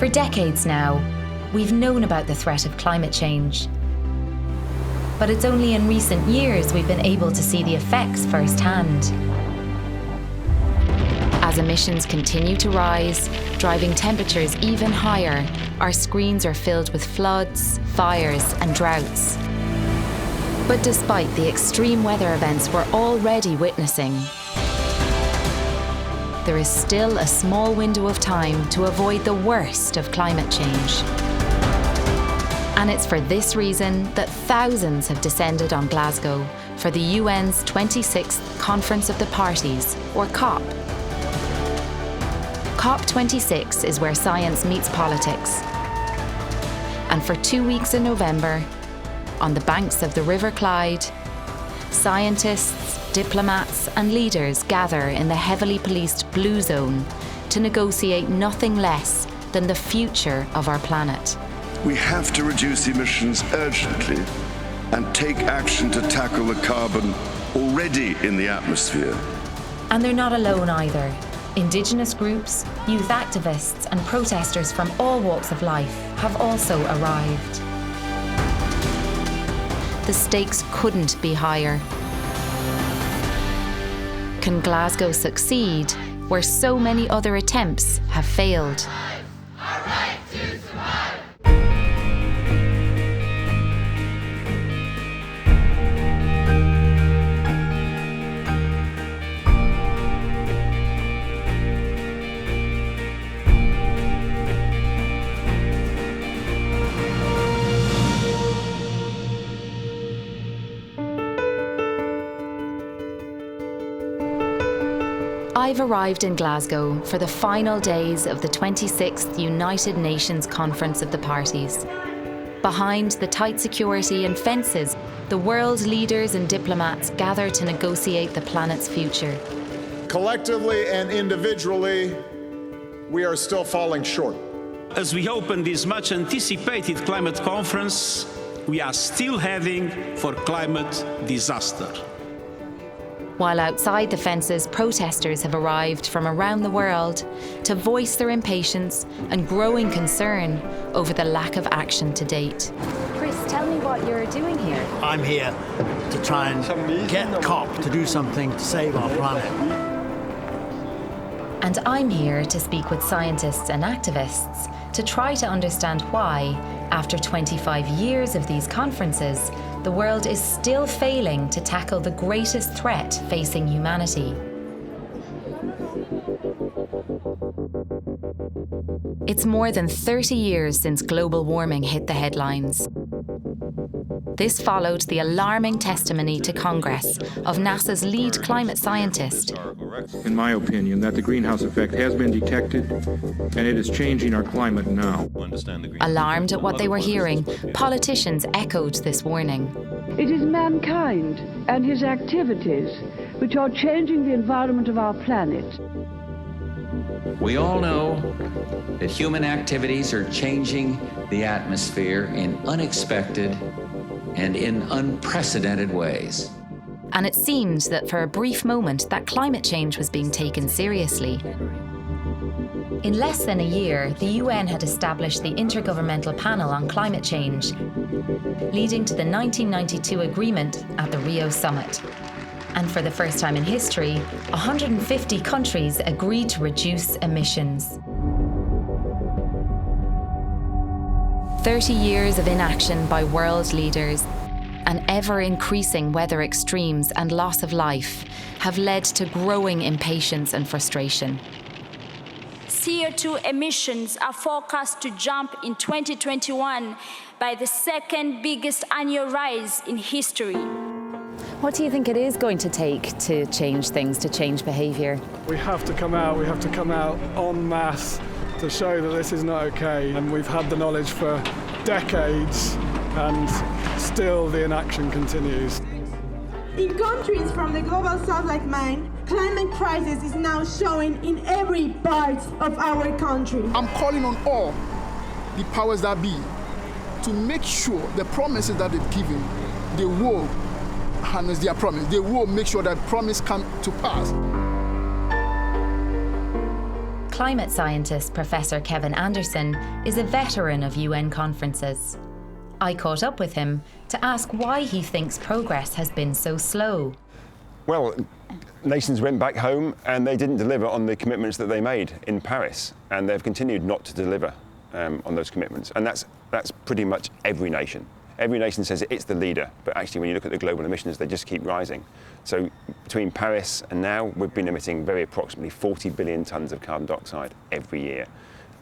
For decades now, we've known about the threat of climate change. But it's only in recent years we've been able to see the effects firsthand. As emissions continue to rise, driving temperatures even higher, our screens are filled with floods, fires, and droughts. But despite the extreme weather events we're already witnessing, there is still a small window of time to avoid the worst of climate change. And it's for this reason that thousands have descended on Glasgow for the UN's 26th Conference of the Parties, or COP. COP26 is where science meets politics. And for 2 weeks in November, on the banks of the River Clyde, scientists, diplomats and leaders gather in the heavily policed Blue Zone to negotiate nothing less than the future of our planet. We have to reduce emissions urgently and take action to tackle the carbon already in the atmosphere. And they're not alone either. Indigenous groups, youth activists and protesters from all walks of life have also arrived. The stakes couldn't be higher. Can Glasgow succeed where so many other attempts have failed? I've arrived in Glasgow for the final days of the 26th United Nations Conference of the Parties. Behind the tight security and fences, the world's leaders and diplomats gather to negotiate the planet's future. Collectively and individually, we are still falling short. As we open this much anticipated climate conference, we are still heading for climate disaster. While outside the fences, protesters have arrived from around the world to voice their impatience and growing concern over the lack of action to date. Chris, tell me what you're doing here. I'm here to try and get COP to do something to save our planet. And I'm here to speak with scientists and activists to try to understand why, after 25 years of these conferences, the world is still failing to tackle the greatest threat facing humanity. It's more than 30 years since global warming hit the headlines. This followed the alarming testimony to Congress of NASA's lead climate scientist. In my opinion, that the greenhouse effect has been detected and it is changing our climate now. Alarmed at what they were hearing, politicians echoed this warning. It is mankind and his activities which are changing the environment of our planet. We all know that human activities are changing the atmosphere in unexpected and in unprecedented ways. And it seemed that for a brief moment that climate change was being taken seriously. In less than a year, the UN had established the Intergovernmental Panel on Climate Change, leading to the 1992 agreement at the Rio Summit. And for the first time in history, 150 countries agreed to reduce emissions. 30 years of inaction by world leaders and ever-increasing weather extremes and loss of life have led to growing impatience and frustration. CO2 emissions are forecast to jump in 2021 by the second biggest annual rise in history. What do you think it is going to take to change things, to change behaviour? We have to come out en masse to show that this is not okay. And we've had the knowledge for decades and still the inaction continues. In countries from the global south like mine, climate crisis is now showing in every part of our country. I'm calling on all the powers that be to make sure the promises that they've given, they will harness their promise. They will make sure that promise comes to pass. climate scientist Professor Kevin Anderson is a veteran of UN conferences. I caught up with him to ask why he thinks progress has been so slow. Well, nations went back home and they didn't deliver on the commitments that they made in Paris, and they've continued not to deliver on those commitments. And that's pretty much every nation. Every nation says it's the leader, but actually when you look at the global emissions, they just keep rising. So between Paris and now, we've been emitting very approximately 40 billion tonnes of carbon dioxide every year.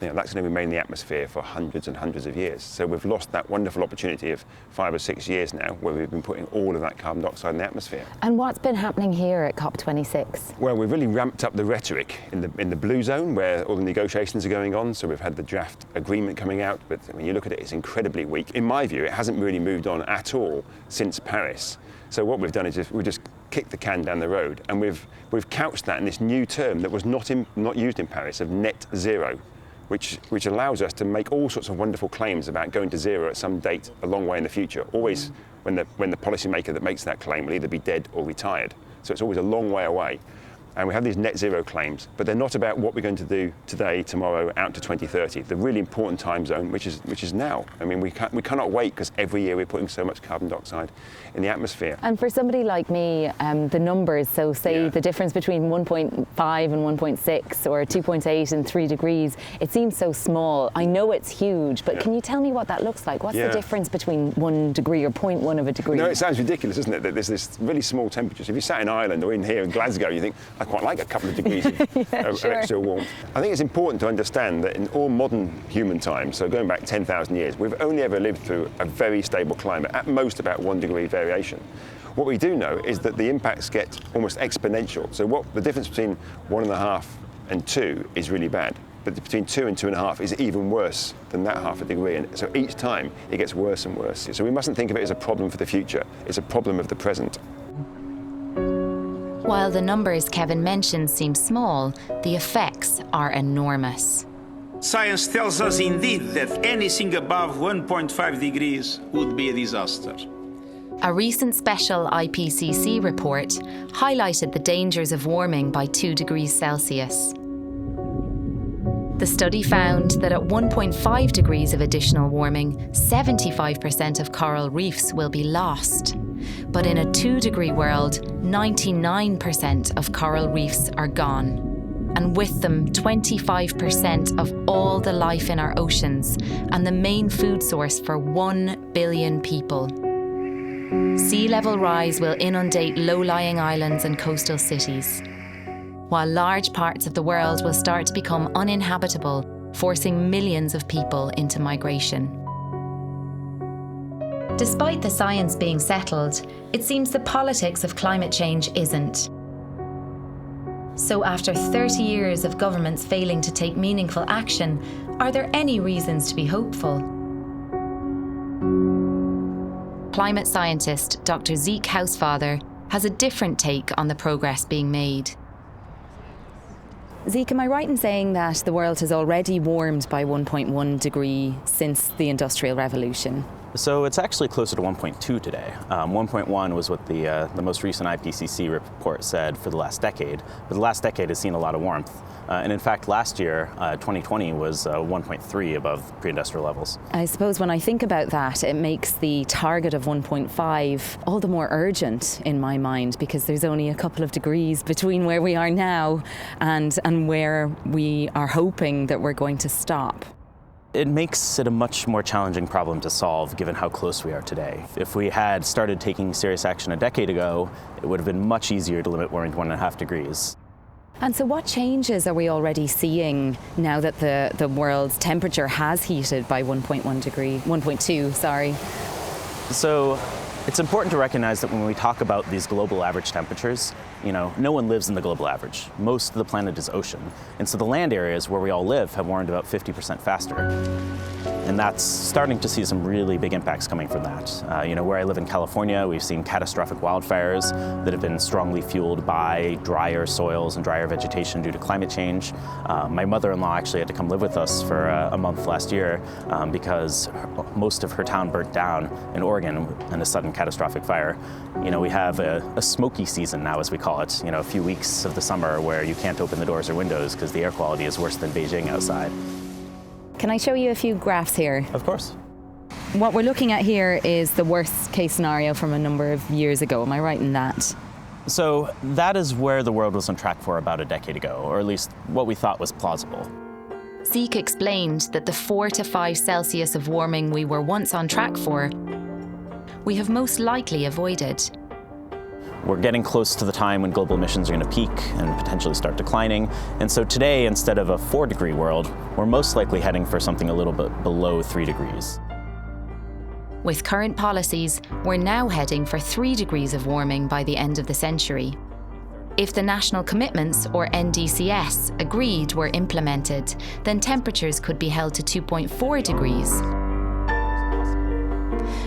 You know, that's going to remain in the atmosphere for hundreds and hundreds of years. So we've lost that wonderful opportunity of 5 or 6 years now where we've been putting all of that carbon dioxide in the atmosphere. And what's been happening here at COP26? Well, we've really ramped up the rhetoric in the blue zone where all the negotiations are going on. So we've had the draft agreement coming out, but when you look at it, it's incredibly weak. In my view, it hasn't really moved on at all since Paris. So what we've done is we've just kicked the can down the road, and we've couched that in this new term that was not used in Paris of net zero. Which allows us to make all sorts of wonderful claims about going to zero at some date a long way in the future. Always when the policymaker that makes that claim will either be dead or retired. So it's always a long way away. And we have these net zero claims, but they're not about what we're going to do today, tomorrow, out to 2030. The really important time zone, which is now. I mean, we cannot wait because every year we're putting so much carbon dioxide in the atmosphere. And for somebody like me, the numbers, so say the difference between 1.5 and 1.6 or 2.8 and 3 degrees, it seems so small. I know it's huge, but can you tell me what that looks like? What's the difference between 1 degree or 0.1 of a degree? No, it sounds ridiculous, doesn't it? That there's this really small temperatures. If you sat in Ireland or in here in Glasgow, you think, I quite like a couple of degrees of extra warmth. I think it's important to understand that in all modern human times, so going back 10,000 years, we've only ever lived through a very stable climate, at most about 1 degree variation. What we do know is that the impacts get almost exponential. So what the difference between 1.5 and 2 is really bad, but between 2 and 2.5 is even worse than that half a degree. And so each time it gets worse and worse. So we mustn't think of it as a problem for the future. It's a problem of the present. While the numbers Kevin mentioned seem small, the effects are enormous. Science tells us indeed that anything above 1.5 degrees would be a disaster. A recent special IPCC report highlighted the dangers of warming by 2 degrees Celsius. The study found that at 1.5 degrees of additional warming, 75% of coral reefs will be lost. But in a 2-degree world, 99% of coral reefs are gone. And with them, 25% of all the life in our oceans and the main food source for 1 billion people. Sea level rise will inundate low-lying islands and coastal cities, while large parts of the world will start to become uninhabitable, forcing millions of people into migration. Despite the science being settled, it seems the politics of climate change isn't. So after 30 years of governments failing to take meaningful action, are there any reasons to be hopeful? Climate scientist Dr. Zeke Housefather has a different take on the progress being made. Zeke, am I right in saying that the world has already warmed by 1.1 degree since the Industrial Revolution? So it's actually closer to 1.2 today. 1.1 was what the most recent IPCC report said for the last decade, but the last decade has seen a lot of warmth. And in fact, last year, 2020 was 1.3 above pre-industrial levels. I suppose when I think about that, it makes the target of 1.5 all the more urgent in my mind, because there's only a couple of degrees between where we are now and where we are hoping that we're going to stop. It makes it a much more challenging problem to solve given how close we are today. If we had started taking serious action a decade ago, it would have been much easier to limit warming to 1.5 degrees. And so what changes are we already seeing now that the world's temperature has heated by 1.2, sorry? So it's important to recognize that when we talk about these global average temperatures, no one lives in the global average. Most of the planet is ocean. And so the land areas where we all live have warmed about 50% faster. And that's starting to see some really big impacts coming from that. Where I live in California, we've seen catastrophic wildfires that have been strongly fueled by drier soils and drier vegetation due to climate change. My mother-in-law actually had to come live with us for a month last year because most of her town burnt down in Oregon in a sudden catastrophic fire. We have a smoky season now, as we call it, a few weeks of the summer where you can't open the doors or windows because the air quality is worse than Beijing outside. Can I show you a few graphs here? Of course. What we're looking at here is the worst case scenario from a number of years ago. Am I right in that? So that is where the world was on track for about a decade ago, or at least what we thought was plausible. Zeke explained that the 4 to 5 Celsius of warming we were once on track for, we have most likely avoided. We're getting close to the time when global emissions are going to peak and potentially start declining. And so today, instead of a 4-degree world, we're most likely heading for something a little bit below 3 degrees. With current policies, we're now heading for 3 degrees of warming by the end of the century. If the National Commitments, or NDCS, agreed were implemented, then temperatures could be held to 2.4 degrees.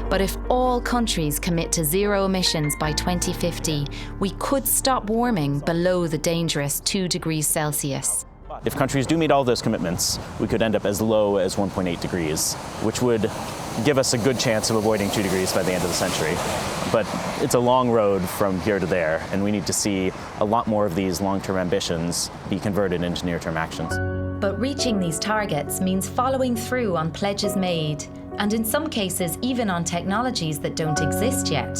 But if all countries commit to zero emissions by 2050, we could stop warming below the dangerous 2 degrees Celsius. If countries do meet all those commitments, we could end up as low as 1.8 degrees, which would give us a good chance of avoiding 2 degrees by the end of the century. But it's a long road from here to there, and we need to see a lot more of these long-term ambitions be converted into near-term actions. But reaching these targets means following through on pledges made, and in some cases even on technologies that don't exist yet.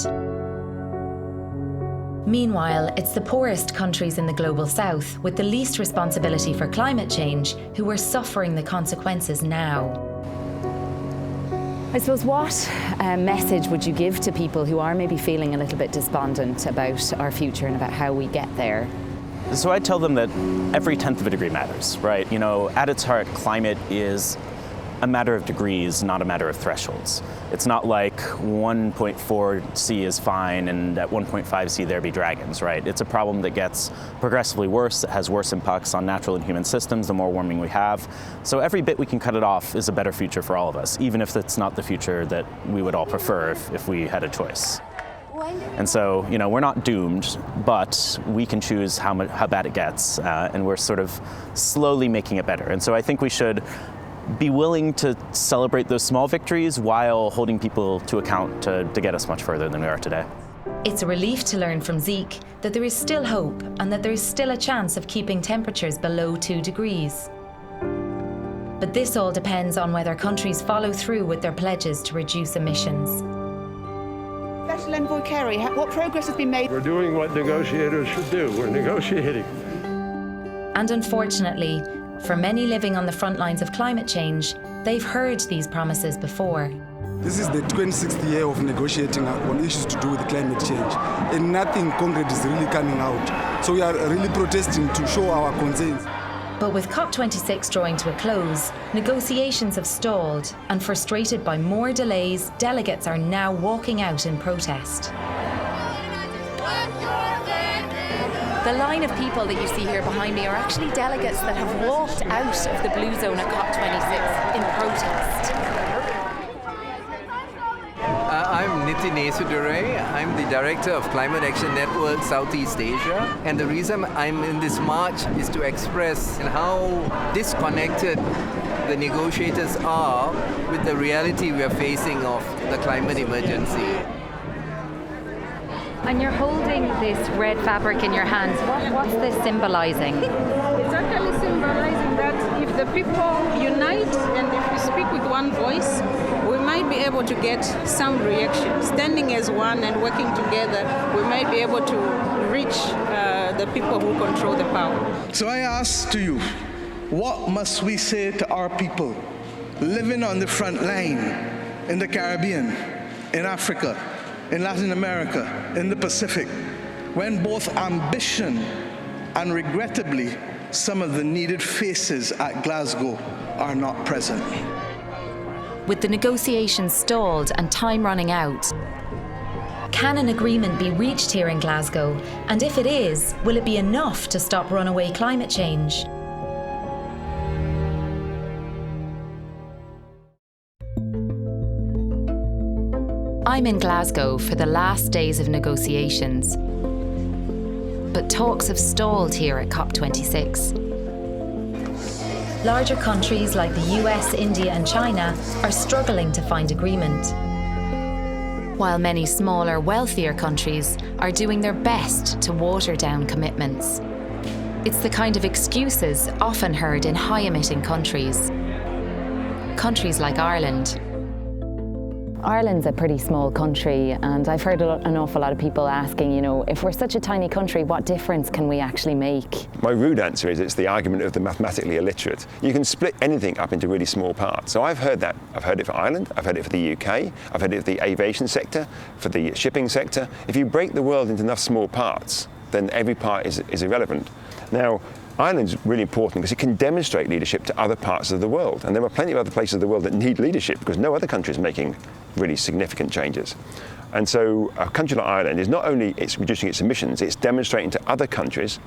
Meanwhile, it's the poorest countries in the global south with the least responsibility for climate change who are suffering the consequences now. I suppose, what message would you give to people who are maybe feeling a little bit despondent about our future and about how we get there? So I tell them that every 1/10 of a degree matters, right? At its heart, climate is a matter of degrees, not a matter of thresholds. It's not like 1.4 C is fine and at 1.5 C there be dragons, right? It's a problem that gets progressively worse. It has worse impacts on natural and human systems the more warming we have. So every bit we can cut it off is a better future for all of us, even if it's not the future that we would all prefer if we had a choice. And so, we're not doomed, but we can choose how bad it gets, and we're sort of slowly making it better. And so I think we should be willing to celebrate those small victories while holding people to account to get us much further than we are today. It's a relief to learn from Zeke that there is still hope and that there is still a chance of keeping temperatures below 2 degrees. But this all depends on whether countries follow through with their pledges to reduce emissions. Special Envoy Kerry, what progress has been made? We're doing what negotiators should do. We're negotiating. And unfortunately, for many living on the front lines of climate change, they've heard these promises before. This is the 26th year of negotiating on issues to do with climate change, and nothing concrete is really coming out. So we are really protesting to show our concerns. But with COP26 drawing to a close, negotiations have stalled, and frustrated by more delays, delegates are now walking out in protest. The line of people that you see here behind me are actually delegates that have walked out of the Blue Zone at COP26 in protest. I'm Nitin Esudure. I'm the Director of Climate Action Network Southeast Asia. And the reason I'm in this march is to express how disconnected the negotiators are with the reality we are facing of the climate emergency. And you're holding this red fabric in your hands. What's this symbolising? It's actually symbolising that if the people unite and if we speak with one voice, we might be able to get some reaction. Standing as one and working together, we might be able to reach the people who control the power. So I ask to you, what must we say to our people living on the front line in the Caribbean, in Africa, in Latin America, in the Pacific, when both ambition and regrettably some of the needed faces at Glasgow are not present? With the negotiations stalled and time running out, can an agreement be reached here in Glasgow? And if it is, will it be enough to stop runaway climate change? I'm in Glasgow for the last days of negotiations. But talks have stalled here at COP26. Larger countries like the US, India and China are struggling to find agreement, while many smaller, wealthier countries are doing their best to water down commitments. It's the kind of excuses often heard in high-emitting countries. Countries like Ireland. Ireland's a pretty small country, and I've heard an awful lot of people asking, you know, if we're such a tiny country, what difference can we actually make? My rude answer is it's the argument of the mathematically illiterate. You can split anything up into really small parts. So I've heard that. I've heard it for Ireland, I've heard it for the UK, I've heard it for the aviation sector, for the shipping sector. If you break the world into enough small parts, then every part is irrelevant. Now, Ireland's really important because it can demonstrate leadership to other parts of the world. And there are plenty of other places of the world that need leadership because no other country is making really significant changes. And so a country like Ireland is not only it's reducing its emissions, it's demonstrating to other countries,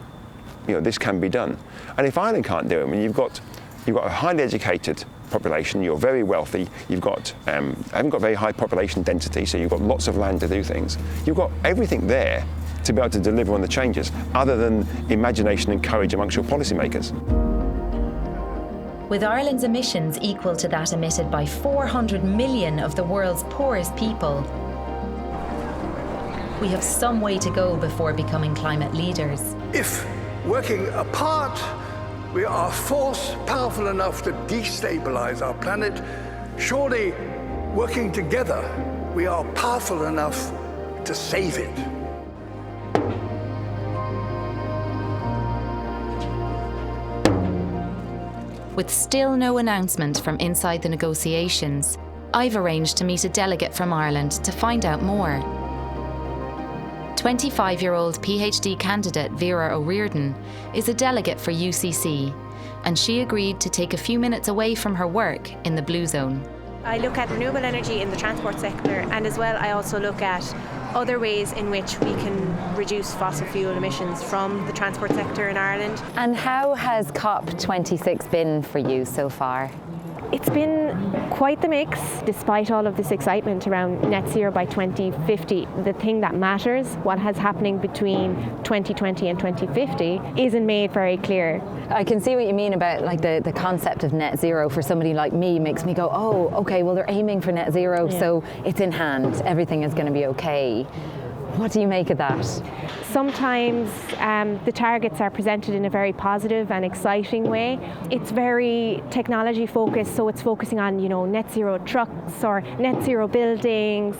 you know, this can be done. And if Ireland can't do it, I mean, you've got a highly educated population, you're very wealthy, you've got, haven't got very high population density, so you've got lots of land to do things. You've got everything there to be able to deliver on the changes, other than imagination and courage amongst your policymakers. With Ireland's emissions equal to that emitted by 400 million of the world's poorest people, we have some way to go before becoming climate leaders. If working apart, we are force powerful enough to destabilize our planet, surely working together, we are powerful enough to save it. With still no announcement from inside the negotiations, I've arranged to meet a delegate from Ireland to find out more. 25-year-old PhD candidate Vera O'Riordan is a delegate for UCC, and she agreed to take a few minutes away from her work in the Blue Zone. I look at renewable energy in the transport sector, and as well I also look at other ways in which we can reduce fossil fuel emissions from the transport sector in Ireland. And how has COP26 been for you so far? It's been quite the mix. Despite all of this excitement around net zero by 2050, the thing that matters, what has happening between 2020 and 2050, isn't made very clear. I can see what you mean about like the concept of net zero for somebody like me makes me go, oh, okay, well they're aiming for net zero, so it's in hand, everything is going to be okay. What do you make of that? Sometimes the targets are presented in a very positive and exciting way. It's very technology focused, so it's focusing on, you know, net zero trucks or net zero buildings.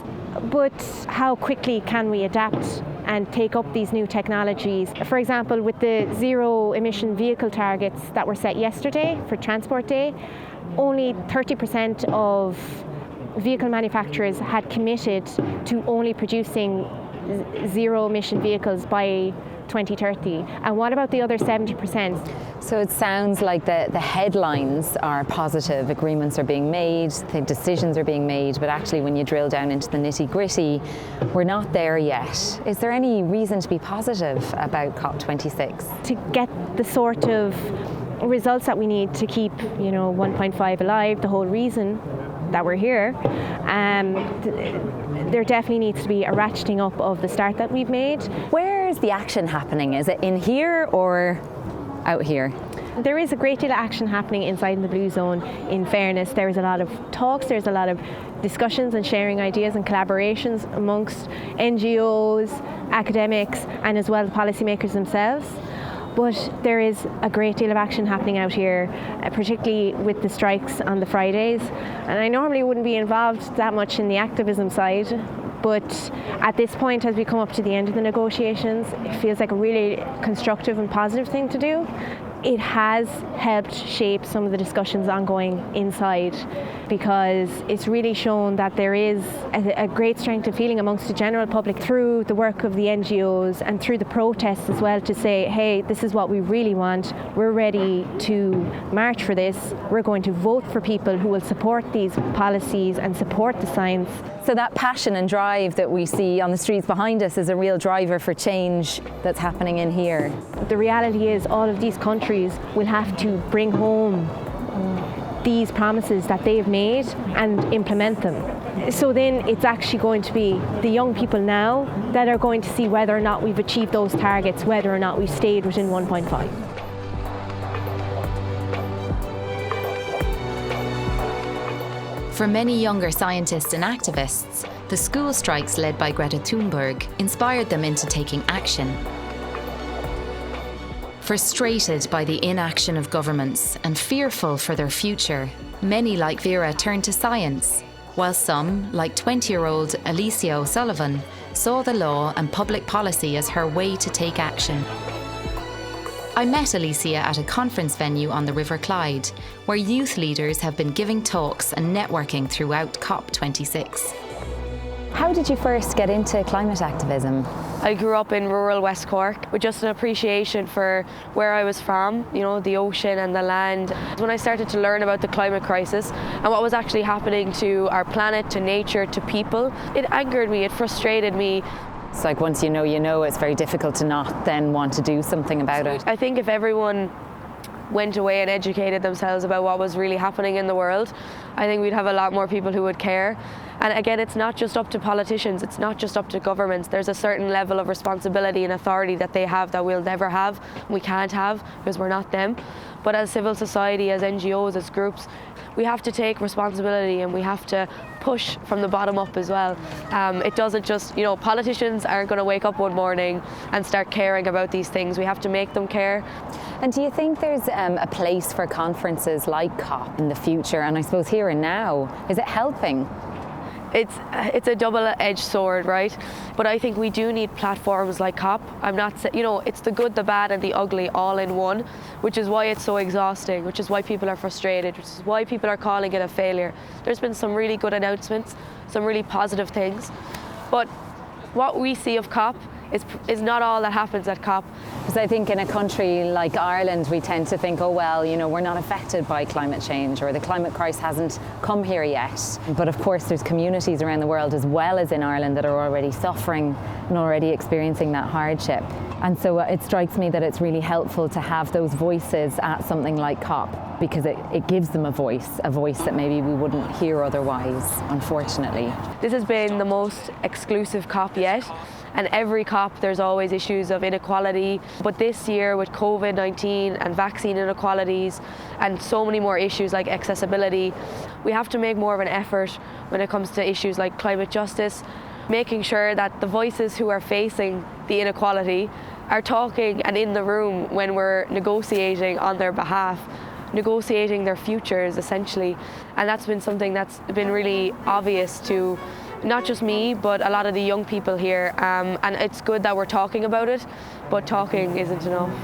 But how quickly can we adapt and take up these new technologies? For example, with the zero emission vehicle targets that were set yesterday for Transport Day, only 30% of vehicle manufacturers had committed to only producing zero emission vehicles by 2030. And what about the other 70%? So it sounds like the headlines are positive, agreements are being made, the decisions are being made, but actually when you drill down into the nitty-gritty, we're not there yet. Is there any reason to be positive about COP26? To get the sort of results that we need to keep, you know, 1.5 alive, the whole reason that we're here, there definitely needs to be a ratcheting up of the start that we've made. Where is the action happening? Is it in here or out here? There is a great deal of action happening inside the Blue Zone, in fairness. There is a lot of talks, there's a lot of discussions and sharing ideas and collaborations amongst NGOs, academics, and as well as policymakers themselves. But there is a great deal of action happening out here, particularly with the strikes on the Fridays. And I normally wouldn't be involved that much in the activism side, but at this point, as we come up to the end of the negotiations, it feels like a really constructive and positive thing to do. It has helped shape some of the discussions ongoing inside, because it's really shown that there is a great strength of feeling amongst the general public through the work of the NGOs and through the protests as well, to say, hey, this is what we really want, we're ready to march for this, we're going to vote for people who will support these policies and support the science. So that passion and drive that we see on the streets behind us is a real driver for change that's happening in here. The reality is all of these countries will have to bring home these promises that they've made and implement them. So then it's actually going to be the young people now that are going to see whether or not we've achieved those targets, whether or not we've stayed within 1.5. For many younger scientists and activists, the school strikes led by Greta Thunberg inspired them into taking action. Frustrated by the inaction of governments and fearful for their future, many like Vera turned to science, while some, like 20-year-old Alicia O'Sullivan, saw the law and public policy as her way to take action. I met Alicia at a conference venue on the River Clyde, where youth leaders have been giving talks and networking throughout COP26. How did you first get into climate activism? I grew up in rural West Cork with just an appreciation for where I was from, you know, the ocean and the land. When I started to learn about the climate crisis and what was actually happening to our planet, to nature, to people, it angered me, it frustrated me. It's like once you know, it's very difficult to not then want to do something about it. I think if everyone went away and educated themselves about what was really happening in the world, I think we'd have a lot more people who would care. And again, it's not just up to politicians, it's not just up to governments. There's a certain level of responsibility and authority that they have that we'll never have, we can't have, because we're not them. But as civil society, as NGOs, as groups, we have to take responsibility and we have to push from the bottom up as well. It doesn't just, you know, politicians aren't going to wake up one morning and start caring about these things. We have to make them care. And do you think there's a place for conferences like COP in the future? And I suppose here and now, is it helping? It's a double-edged sword, right? But I think we do need platforms like COP. I'm not, you know, it's the good, the bad and the ugly all in one, which is why it's so exhausting, which is why people are frustrated, which is why people are calling it a failure. There's been some really good announcements, some really positive things, but what we see of COP is not all that happens at COP. Because I think in a country like Ireland, we tend to think, oh well, you know, we're not affected by climate change, or the climate crisis hasn't come here yet. But of course, there's communities around the world as well as in Ireland that are already suffering and already experiencing that hardship. And so it strikes me that it's really helpful to have those voices at something like COP, because it gives them a voice that maybe we wouldn't hear otherwise, unfortunately. This has been the most exclusive COP yet. And every COP there's always issues of inequality, but this year with COVID-19 and vaccine inequalities and so many more issues like accessibility, we have to make more of an effort when it comes to issues like climate justice, making sure that the voices who are facing the inequality are talking and in the room when we're negotiating on their behalf, negotiating their futures essentially. And that's been something that's been really obvious to not just me, but a lot of the young people here. And it's good that we're talking about it, but talking isn't enough.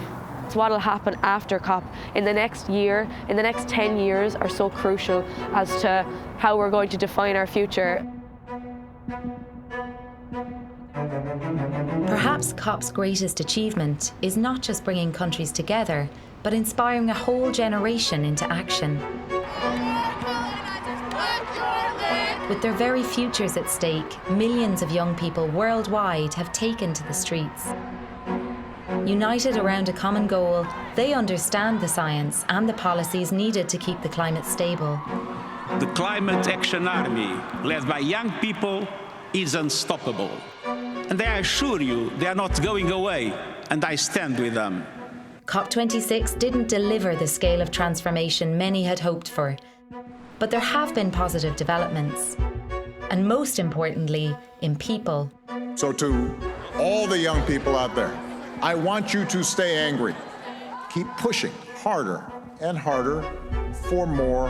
It's what will happen after COP in the next year, in the next 10 years are so crucial as to how we're going to define our future. Perhaps COP's greatest achievement is not just bringing countries together, but inspiring a whole generation into action. With their very futures at stake, millions of young people worldwide have taken to the streets. United around a common goal, they understand the science and the policies needed to keep the climate stable. The Climate Action Army, led by young people, is unstoppable. And I assure you, they are not going away, and I stand with them. COP26 didn't deliver the scale of transformation many had hoped for, but there have been positive developments, and most importantly, in people. So to all the young people out there, I want you to stay angry. Keep pushing harder and harder for more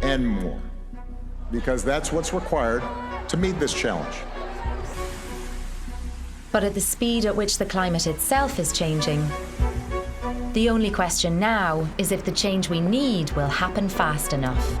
and more, because that's what's required to meet this challenge. But at the speed at which the climate itself is changing, the only question now is if the change we need will happen fast enough.